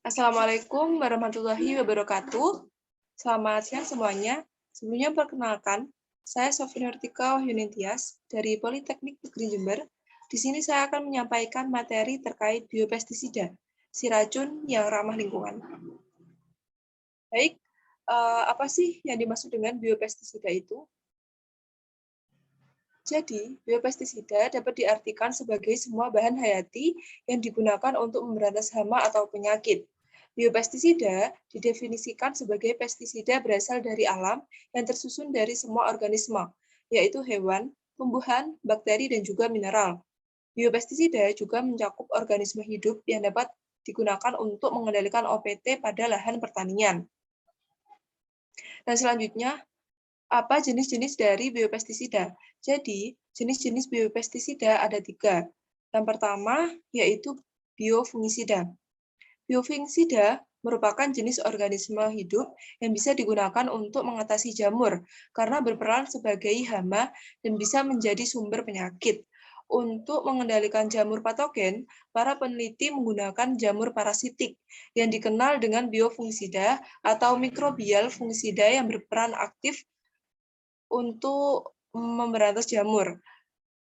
Assalamualaikum warahmatullahi wabarakatuh. Selamat siang semuanya. Sebelumnya perkenalkan, saya Sofinurtika Wahyunitias dari Politeknik Negeri Jember. Di sini saya akan menyampaikan materi terkait biopestisida, si racun yang ramah lingkungan. Baik, apa sih yang dimaksud dengan biopestisida itu? Jadi, biopestisida dapat diartikan sebagai semua bahan hayati yang digunakan untuk memberantas hama atau penyakit. Biopestisida didefinisikan sebagai pestisida berasal dari alam yang tersusun dari semua organisme, yaitu hewan, tumbuhan, bakteri, dan juga mineral. Biopestisida juga mencakup organisme hidup yang dapat digunakan untuk mengendalikan OPT pada lahan pertanian. Dan selanjutnya, apa jenis-jenis dari biopestisida? Jadi, jenis-jenis biopestisida ada 3. Yang pertama, yaitu biofungisida. Biofungisida merupakan jenis organisme hidup yang bisa digunakan untuk mengatasi jamur karena berperan sebagai hama dan bisa menjadi sumber penyakit. Untuk mengendalikan jamur patogen, para peneliti menggunakan jamur parasitik yang dikenal dengan biofungisida atau mikrobial fungisida yang berperan aktif untuk memberantas jamur.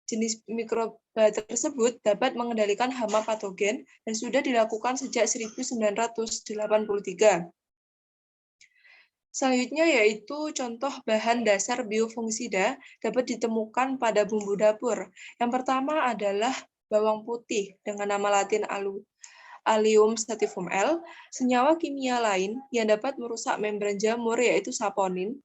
Jenis mikroba tersebut dapat mengendalikan hama patogen dan sudah dilakukan sejak 1983. Selanjutnya yaitu contoh bahan dasar biofungisida dapat ditemukan pada bumbu dapur. Yang pertama adalah bawang putih dengan nama latin Allium sativum L, senyawa kimia lain yang dapat merusak membran jamur yaitu saponin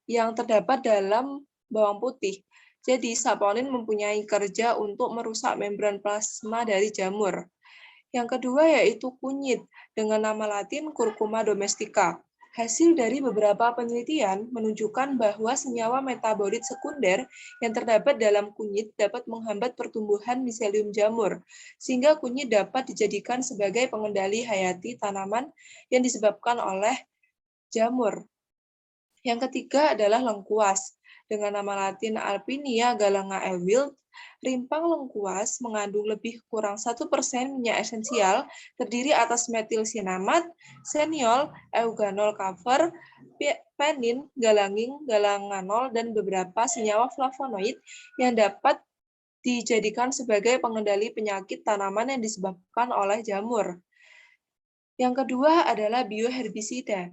yang terdapat dalam bawang putih. Jadi, saponin mempunyai kerja untuk merusak membran plasma dari jamur. Yang kedua yaitu kunyit dengan nama latin Curcuma domestica. Hasil dari beberapa penelitian menunjukkan bahwa senyawa metabolit sekunder yang terdapat dalam kunyit dapat menghambat pertumbuhan miselium jamur, sehingga kunyit dapat dijadikan sebagai pengendali hayati tanaman yang disebabkan oleh jamur. Yang ketiga adalah lengkuas. Dengan nama latin Alpinia galanga L. Wild, rimpang lengkuas mengandung lebih kurang 1% minyak esensial terdiri atas metilsinamat, seniol, euganol cover, penin, galangin, galanganol, dan beberapa senyawa flavonoid yang dapat dijadikan sebagai pengendali penyakit tanaman yang disebabkan oleh jamur. Yang kedua adalah bioherbisida.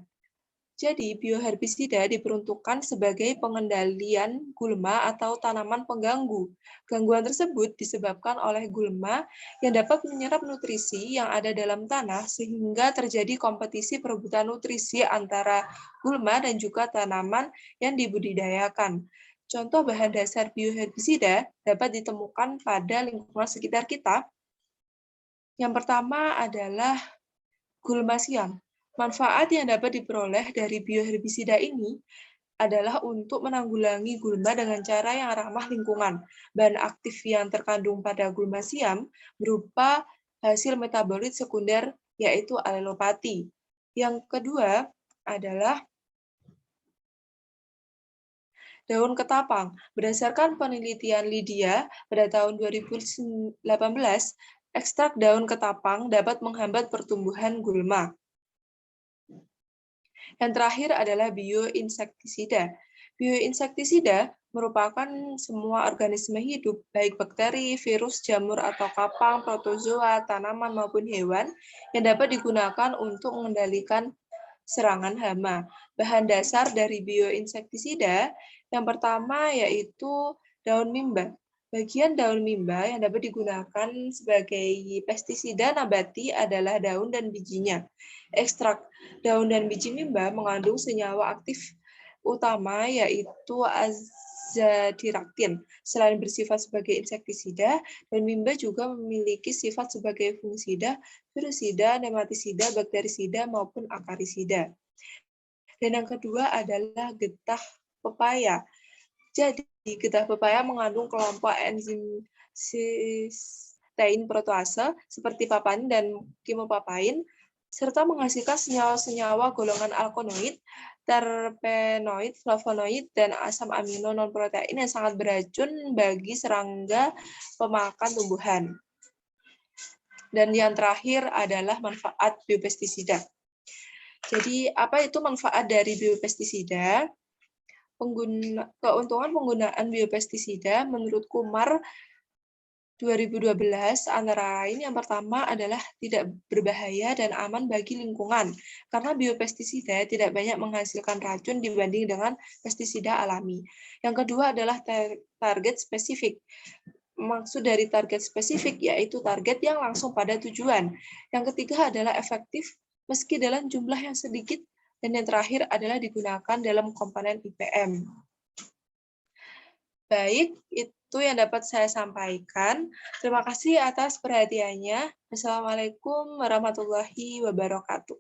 Jadi, bioherbisida diperuntukkan sebagai pengendalian gulma atau tanaman pengganggu. Gangguan tersebut disebabkan oleh gulma yang dapat menyerap nutrisi yang ada dalam tanah sehingga terjadi kompetisi perebutan nutrisi antara gulma dan juga tanaman yang dibudidayakan. Contoh bahan dasar bioherbisida dapat ditemukan pada lingkungan sekitar kita. Yang pertama adalah gulma siam. Manfaat yang dapat diperoleh dari bioherbisida ini adalah untuk menanggulangi gulma dengan cara yang ramah lingkungan. Bahan aktif yang terkandung pada gulma siam berupa hasil metabolit sekunder, yaitu alelopati. Yang kedua adalah daun ketapang. Berdasarkan penelitian Lydia pada tahun 2018, ekstrak daun ketapang dapat menghambat pertumbuhan gulma. Yang terakhir adalah bioinsektisida. Bioinsektisida merupakan semua organisme hidup, baik bakteri, virus, jamur atau kapang, protozoa, tanaman maupun hewan, yang dapat digunakan untuk mengendalikan serangan hama. Bahan dasar dari bioinsektisida yang pertama yaitu daun mimba. Bagian daun mimba yang dapat digunakan sebagai pestisida nabati adalah daun dan bijinya. Ekstrak daun dan biji mimba mengandung senyawa aktif utama yaitu azadirachtin. Selain bersifat sebagai insektisida, daun mimba juga memiliki sifat sebagai fungisida, virusida, nematisida, bakterisida, maupun akarisida. Dan yang kedua adalah getah pepaya. Jadi, getah pepaya mengandung kelompok enzim cysteine protease seperti papain dan kemopapain, serta menghasilkan senyawa-senyawa golongan alkaloid, terpenoid, flavonoid, dan asam amino non-protein yang sangat beracun bagi serangga pemakan tumbuhan. Dan yang terakhir adalah manfaat biopestisida. Jadi apa itu manfaat dari biopestisida? Keuntungan penggunaan biopestisida menurut Kumar 2012 antara lain yang pertama adalah tidak berbahaya dan aman bagi lingkungan karena biopestisida tidak banyak menghasilkan racun dibanding dengan pestisida alami. Yang kedua adalah target spesifik. Maksud dari target spesifik yaitu target yang langsung pada tujuan. Yang ketiga adalah efektif meski dalam jumlah yang sedikit, dan yang terakhir adalah digunakan dalam komponen IPM. Baik, itu yang dapat saya sampaikan. Terima kasih atas perhatiannya. Wassalamualaikum warahmatullahi wabarakatuh.